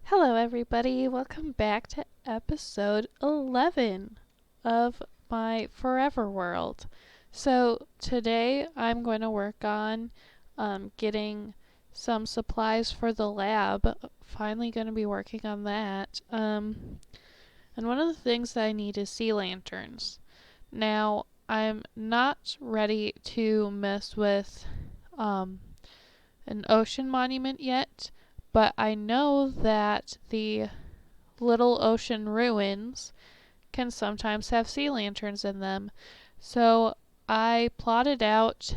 Hello, everybody. Welcome back to episode 11 of my Forever World. So, today I'm going to work on getting some supplies for the lab. Finally, going to be working on that. And one of the things that I need is sea lanterns. Now, I'm not ready to mess with an ocean monument yet, but I know that the little ocean ruins can sometimes have sea lanterns in them. So I plotted out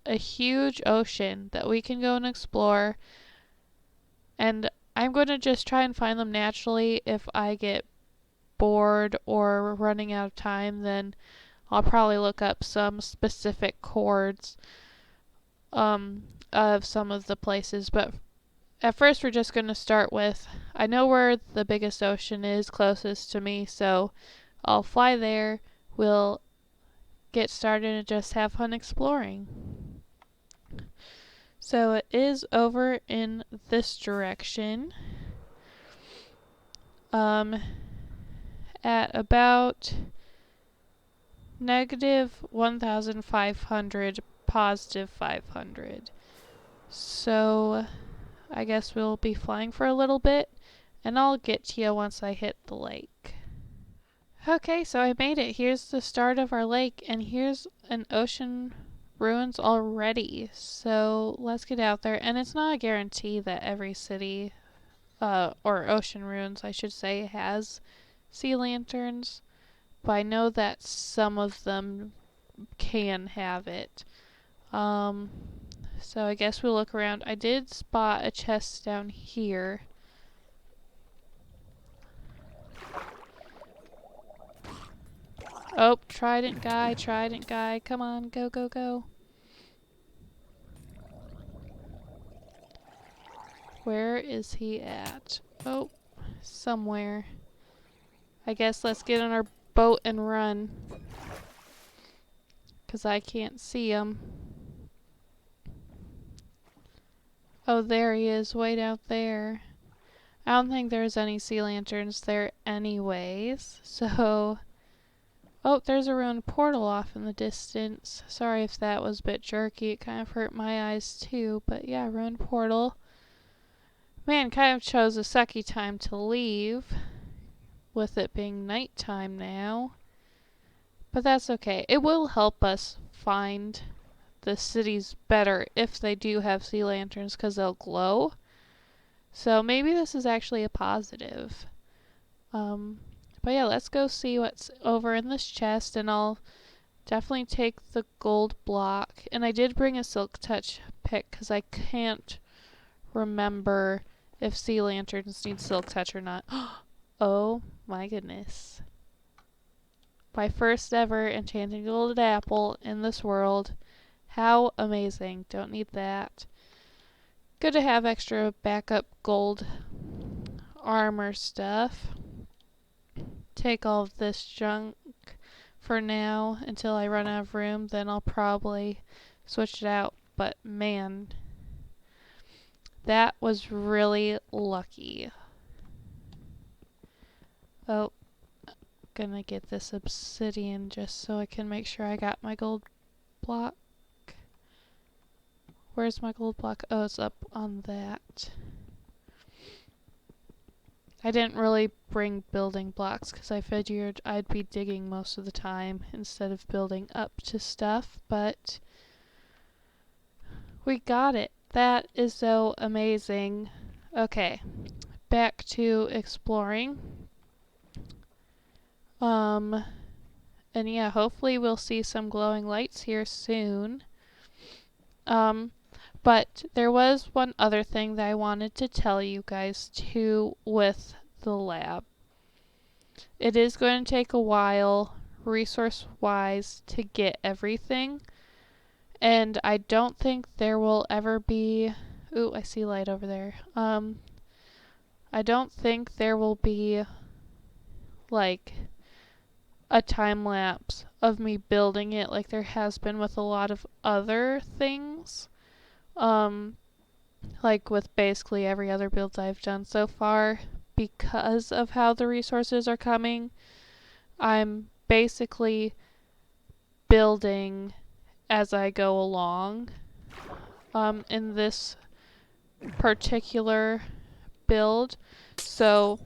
a huge ocean that we can go and explore, and I'm going to just try and find them naturally. If I get bored or running out of time, then I'll probably look up some specific chords of some of the places, but at first we're just going to start with, I know where the biggest ocean is closest to me, so I'll fly there, we'll get started and just have fun exploring. So it is over in this direction, at about negative 1,500, positive 500. So I guess we'll be flying for a little bit, and I'll get to you once I hit the lake. Okay, so I made it. Here's the start of our lake, and here's an ocean ruins already. So let's get out there. And it's not a guarantee that every city, or ocean ruins, I should say, has sea lanterns, but I know that some of them can have it. So I guess we'll look around. I did spot a chest down here. Oh, trident guy. Come on, go, go, go. Where is he at? Oh, somewhere. I guess let's get on our boat and run, 'cause I can't see him. Oh, there he is, way out there. I don't think there's any sea lanterns there anyways, so... Oh, there's a ruined portal off in the distance. Sorry if that was a bit jerky. It kind of hurt my eyes too, but yeah, ruined portal. Man, kind of chose a sucky time to leave, with it being nighttime now. But that's okay. It will help us find the cities better if they do have sea lanterns, because they'll glow. So maybe this is actually a positive. But yeah, let's go see what's over in this chest, and I'll definitely take the gold block. And I did bring a silk touch pick, because I can't remember if sea lanterns need silk touch or not. Oh my goodness. My first ever enchanted golden apple in this world. How amazing. Don't need that. Good to have extra backup gold armor stuff. Take all of this junk for now until I run out of room. Then I'll probably switch it out. But man, that was really lucky. Oh, gonna get this obsidian just so I can make sure I got my gold block. Where's my gold block? Oh, it's up on that. I didn't really bring building blocks because I figured I'd be digging most of the time instead of building up to stuff, but we got it. That is so amazing. Okay, back to exploring. And yeah, hopefully we'll see some glowing lights here soon. But there was one other thing that I wanted to tell you guys too with the lab. It is going to take a while, resource-wise, to get everything. And I don't think there will ever be... Ooh, I see light over there. I don't think there will be, like, a time lapse of me building it like there has been with a lot of other things. like with basically every other build I've done so far, because of how the resources are coming. I'm basically building as I go along in this particular build. So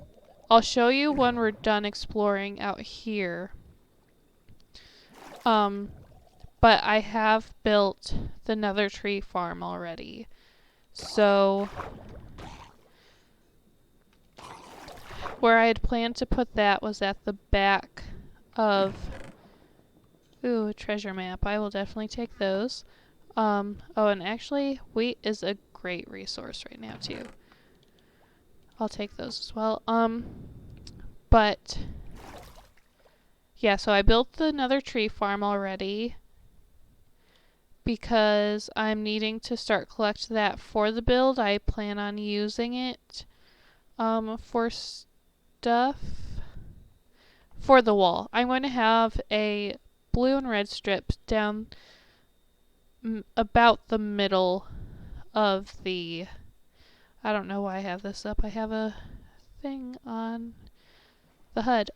I'll show you when we're done exploring out here. But I have built the Nether Tree farm already. So where I had planned to put that was at the back of... Ooh, a treasure map. I will definitely take those. Oh, and actually, wheat is a great resource right now, too. I'll take those as well. But... yeah, so I built the Nether Tree farm already because I'm needing to start collecting that for the build. I plan on using it for stuff for the wall. I'm going to have a blue and red strip down about the middle of the... I don't know why I have this up. I have a thing on the HUD.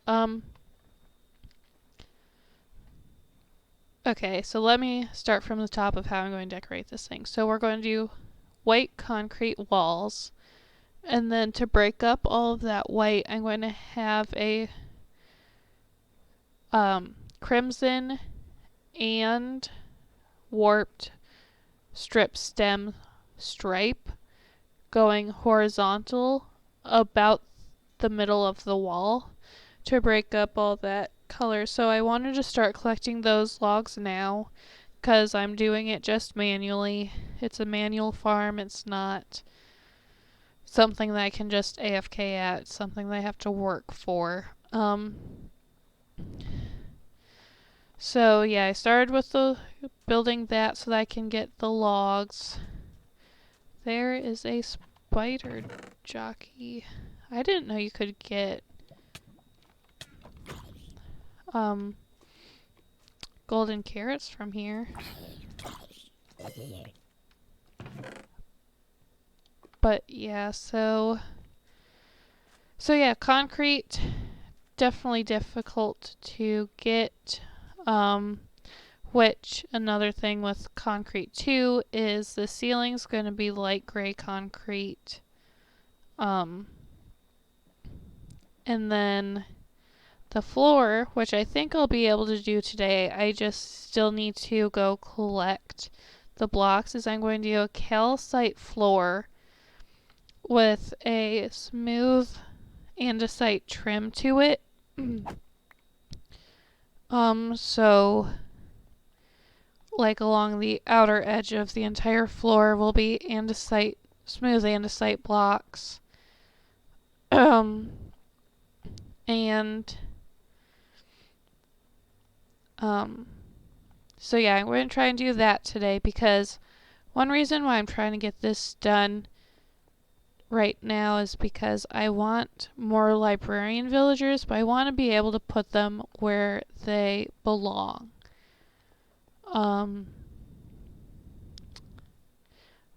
Okay, so let me start from the top of how I'm going to decorate this thing. So we're going to do white concrete walls. And then to break up all of that white, I'm going to have a crimson and warped strip stem stripe going horizontal about the middle of the wall to break up all that color. So I wanted to start collecting those logs now because I'm doing it just manually. It's a manual farm. It's not something that I can just AFK at. It's something that I have to work for. So yeah, I started with the building that so that I can get the logs. There is a spider jockey. I didn't know you could get golden carrots from here. But yeah, so yeah, concrete definitely difficult to get. Which another thing with concrete too is the ceiling's going to be light gray concrete. And then the floor, which I think I'll be able to do today, I just still need to go collect the blocks, is I'm going to do a calcite floor with a smooth andesite trim to it. So like along the outer edge of the entire floor will be andesite, smooth andesite blocks. And so yeah, I'm going to try and do that today because one reason why I'm trying to get this done right now is because I want more librarian villagers, but I want to be able to put them where they belong.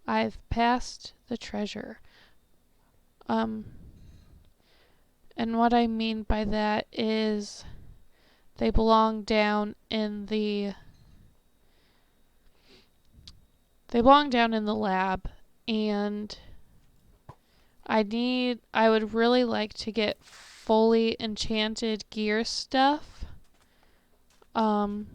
I've passed the treasure. And what I mean by that is they belong down in the lab, and I would really like to get fully enchanted gear stuff. But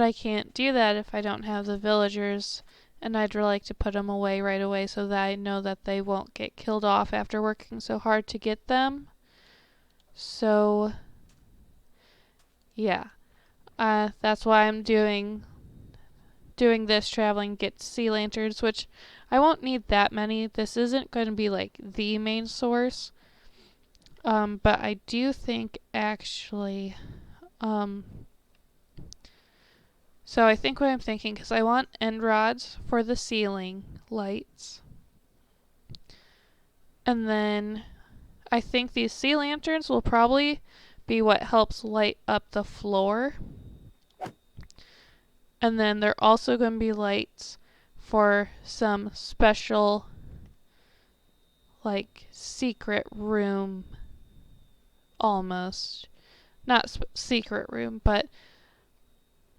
I can't do that if I don't have the villagers, and I'd really like to put them away right away so that I know that they won't get killed off after working so hard to get them. So yeah, that's why I'm doing this traveling, get sea lanterns, which I won't need that many. This isn't going to be like the main source. But I do think actually, so I think what I'm thinking, because I want end rods for the ceiling lights. And then I think these sea lanterns will probably be what helps light up the floor. And then they're also going to be lights for some special, like, secret room, almost. Not secret room, but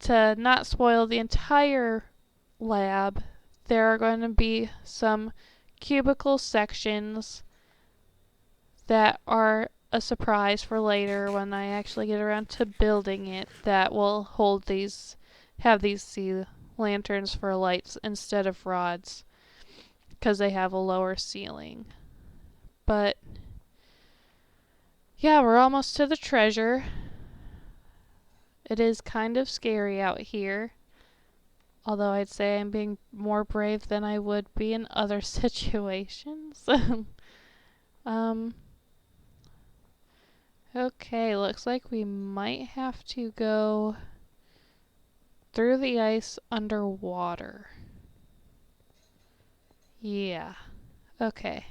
to not spoil the entire lab, there are going to be some cubicle sections that are a surprise for later when I actually get around to building it that will have these sea lanterns for lights instead of rods because they have a lower ceiling. But yeah, we're almost to the treasure. It is kind of scary out here, although I'd say I'm being more brave than I would be in other situations. Okay, looks like we might have to go through the ice underwater. Yeah, okay.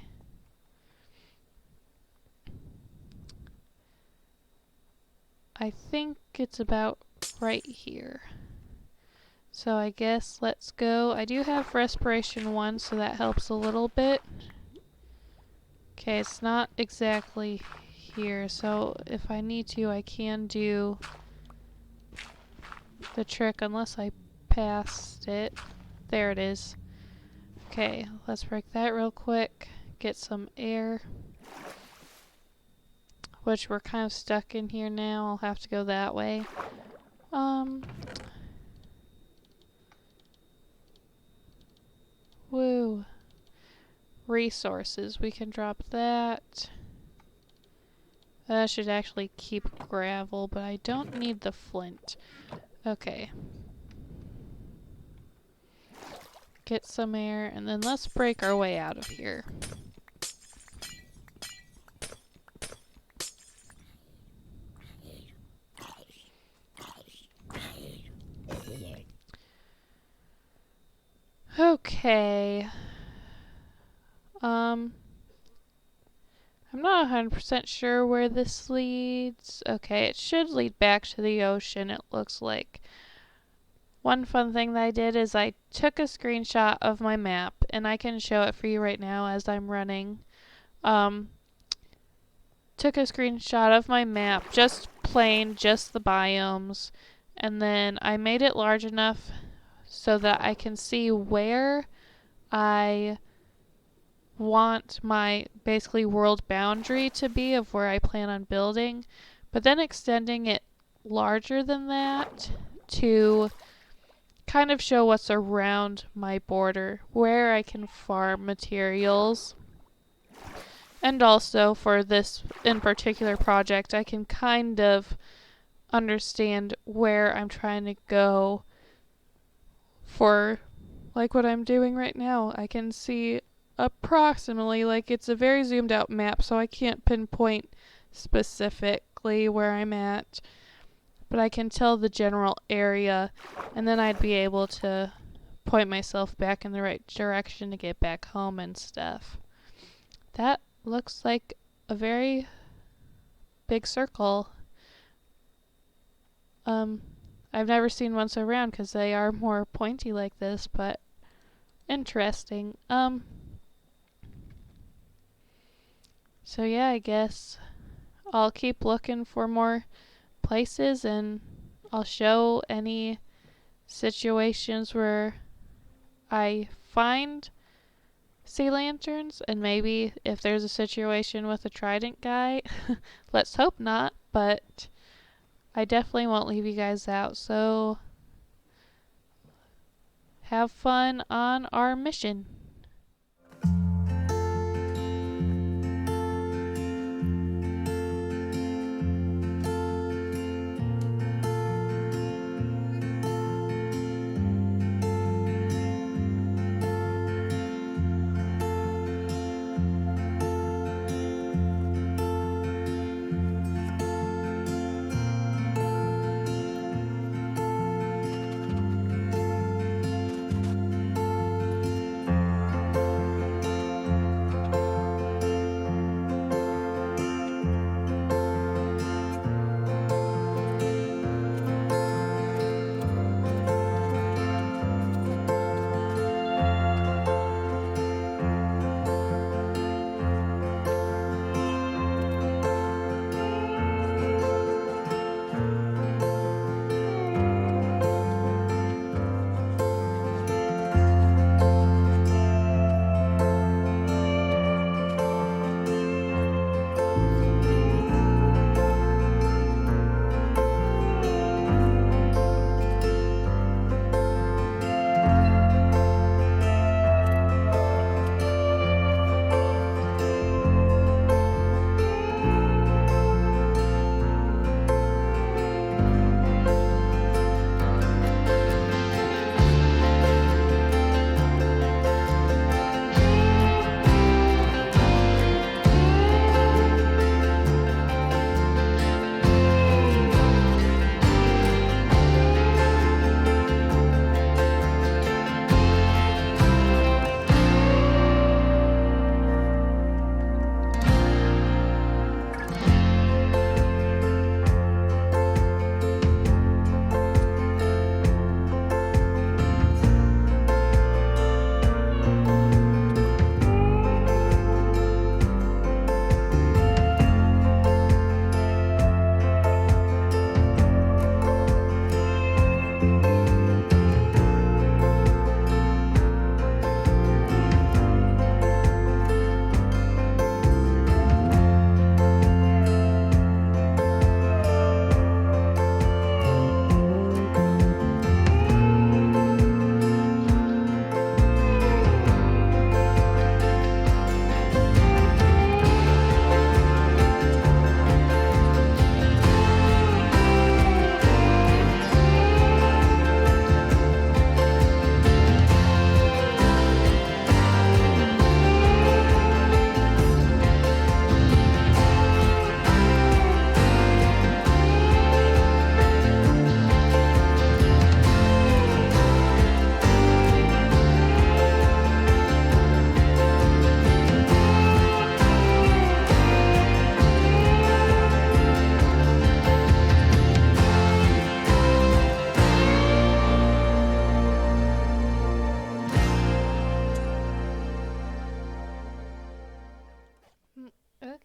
I think it's about right here. So I guess let's go. I do have respiration 1, so that helps a little bit. Okay, it's not exactly here, so if I need to, I can do the trick unless I passed it. There it is. Okay, let's break that real quick. Get some air. Which we're kind of stuck in here now. I'll have to go that way. Woo. Resources. We can drop that. That should actually keep gravel, but I don't need the flint. Okay. Get some air, and then let's break our way out of here. Okay. I'm not 100% sure where this leads. Okay, it should lead back to the ocean, it looks like. One fun thing that I did is I took a screenshot of my map, and I can show it for you right now as I'm running. Took a screenshot of my map, just plain, just the biomes, and then I made it large enough so that I can see where I want my basically world boundary to be of where I plan on building, but then extending it larger than that to kind of show what's around my border, where I can farm materials. And also for this in particular project, I can kind of understand where I'm trying to go for like what I'm doing right now. I can see approximately, like it's a very zoomed out map, so I can't pinpoint specifically where I'm at, but I can tell the general area, and then I'd be able to point myself back in the right direction to get back home and stuff. That looks like a very big circle. I've never seen one so round because they are more pointy like this, but interesting. So yeah, I guess I'll keep looking for more places, and I'll show any situations where I find sea lanterns, and maybe if there's a situation with a trident guy, let's hope not, but I definitely won't leave you guys out, so have fun on our mission.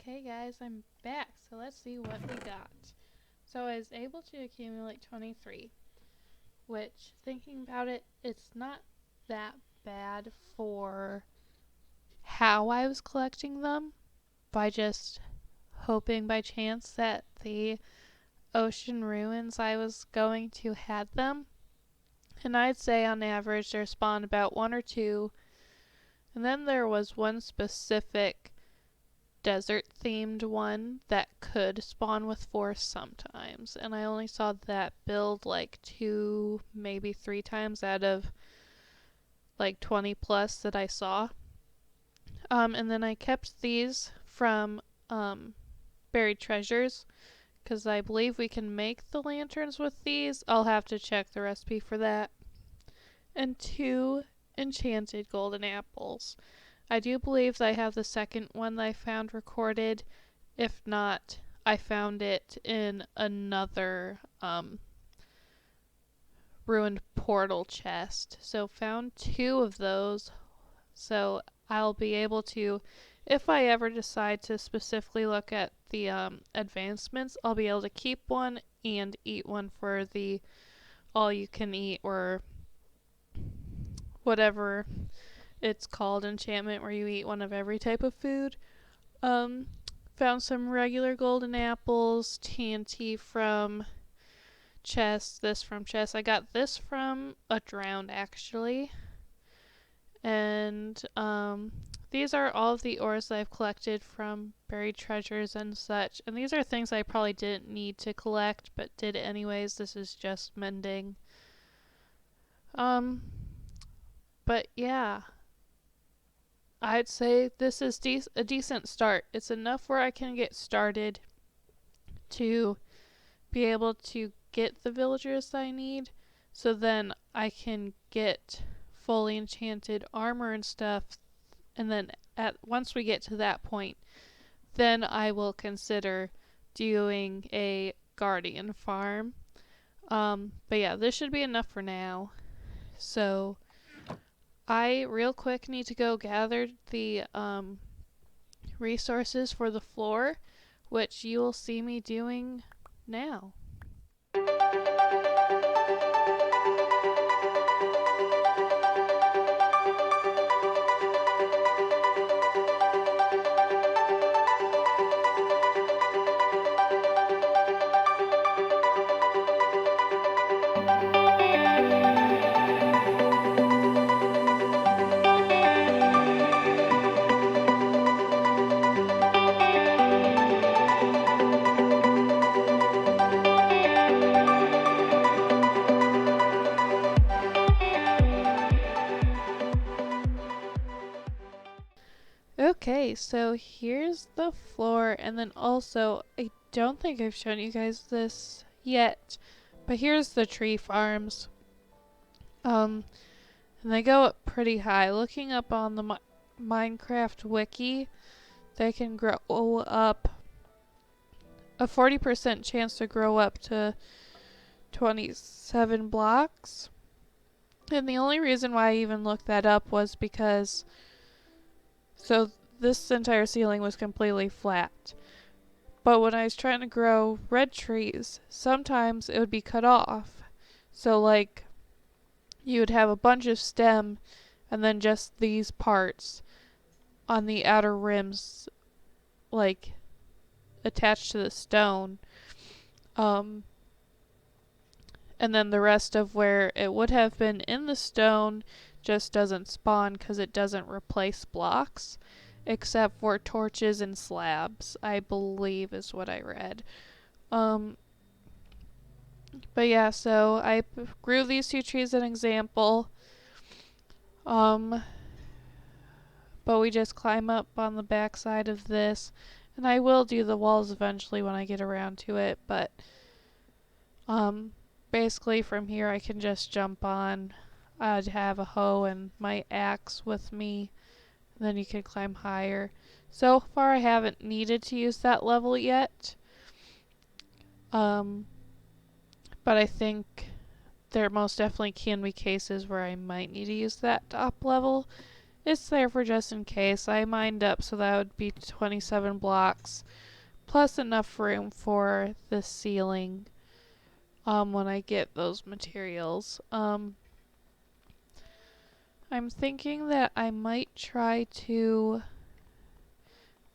Okay guys, I'm back, so let's see what we got. So I was able to accumulate 23, which, thinking about it, it's not that bad for how I was collecting them, by just hoping by chance that the ocean ruins I was going to had them. And I'd say on average there spawned about one or two, and then there was one specific desert themed one that could spawn with force sometimes, and I only saw that build like 2, maybe 3 times out of like 20 plus that I saw. And then I kept these from buried treasures because I believe we can make the lanterns with these. I'll have to check the recipe for that. And 2 enchanted golden apples. I do believe that I have the second one that I found recorded. If not, I found it in another ruined portal chest. So found 2 of those. So I'll be able to, if I ever decide to specifically look at the advancements, I'll be able to keep one and eat one for the all you can eat or whatever it's called enchantment, where you eat one of every type of food. Found some regular golden apples, TNT from chest, this from chest. I got this from a drowned actually. And these are all of the ores that I've collected from buried treasures and such. And these are things I probably didn't need to collect, but did anyways. This is just mending. But yeah, I'd say this is a decent start. It's enough where I can get started to be able to get the villagers I need, so then I can get fully enchanted armor and stuff, and then once we get to that point, then I will consider doing a guardian farm. But yeah, this should be enough for now. So I real quick need to go gather the resources for the floor, which you will see me doing now. Okay, so here's the floor, and then also, I don't think I've shown you guys this yet, but here's the tree farms. And they go up pretty high. Looking up on the Minecraft wiki, they can grow up a 40% chance to grow up to 27 blocks. And the only reason why I even looked that up was because this entire ceiling was completely flat. But when I was trying to grow red trees, sometimes it would be cut off. So like you would have a bunch of stem and then just these parts on the outer rims like attached to the stone. And then the rest of where it would have been in the stone just doesn't spawn because it doesn't replace blocks, except for torches and slabs, I believe is what I read. But yeah, so I grew these 2 trees as an example. But we just climb up on the back side of this, and I will do the walls eventually when I get around to it, but basically from here I can just jump on. I'd have a hoe and my axe with me, and then you can climb higher. So far I haven't needed to use that level yet, but I think there most definitely can be cases where I might need to use that top level It's there for just in case. I mined up so that would be 27 blocks plus enough room for the ceiling when I get those materials. I'm thinking that I might try to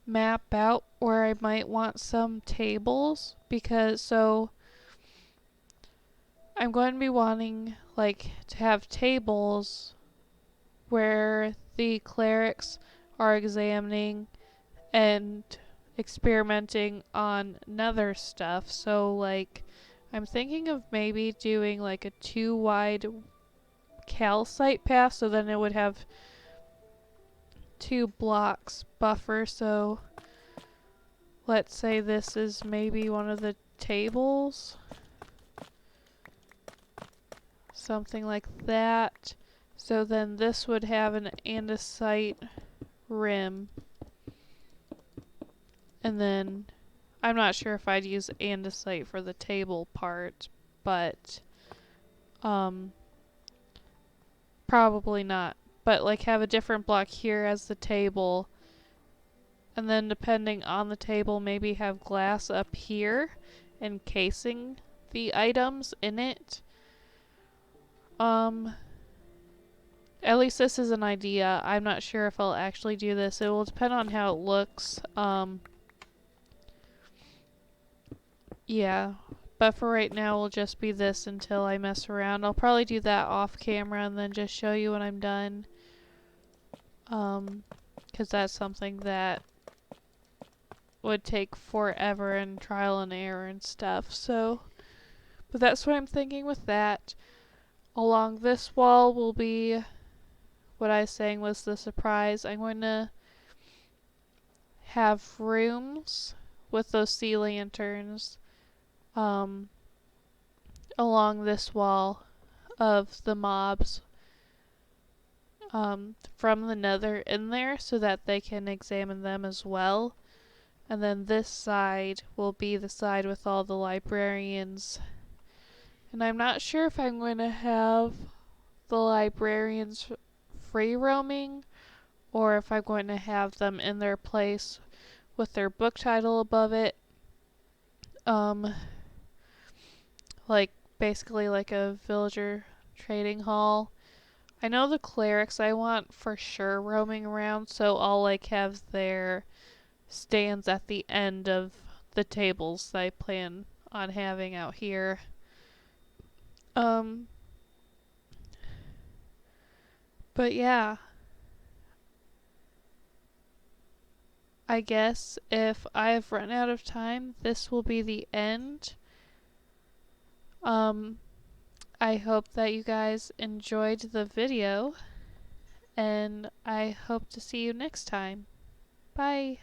map out where I might want some tables, because so I'm going to be wanting like to have tables where the clerics are examining and experimenting on nether stuff. So like I'm thinking of maybe doing like a 2 wide calcite path, so then it would have 2 blocks buffer. So let's say this is maybe one of the tables. Something like that. So then this would have an andesite rim. And then I'm not sure if I'd use andesite for the table part, but probably not. But like have a different block here as the table, and then depending on the table maybe have glass up here encasing the items in it. At least this is an idea. I'm not sure if I'll actually do this. It will depend on how it looks. Yeah. But for right now, it'll just be this until I mess around. I'll probably do that off camera and then just show you when I'm done. Because that's something that would take forever and trial and error and stuff. So, but that's what I'm thinking with that. Along this wall will be what I was saying was the surprise. I'm going to have rooms with those sea lanterns along this wall of the mobs from the nether in there so that they can examine them as well. And then this side will be the side with all the librarians. And I'm not sure if I'm going to have the librarians free roaming or if I'm going to have them in their place with their book title above it. Like basically like a villager trading hall. I know the clerics I want for sure roaming around, so I'll like have their stands at the end of the tables that I plan on having out here. But yeah, I guess if I've run out of time, this will be the end. I hope that you guys enjoyed the video, and I hope to see you next time. Bye.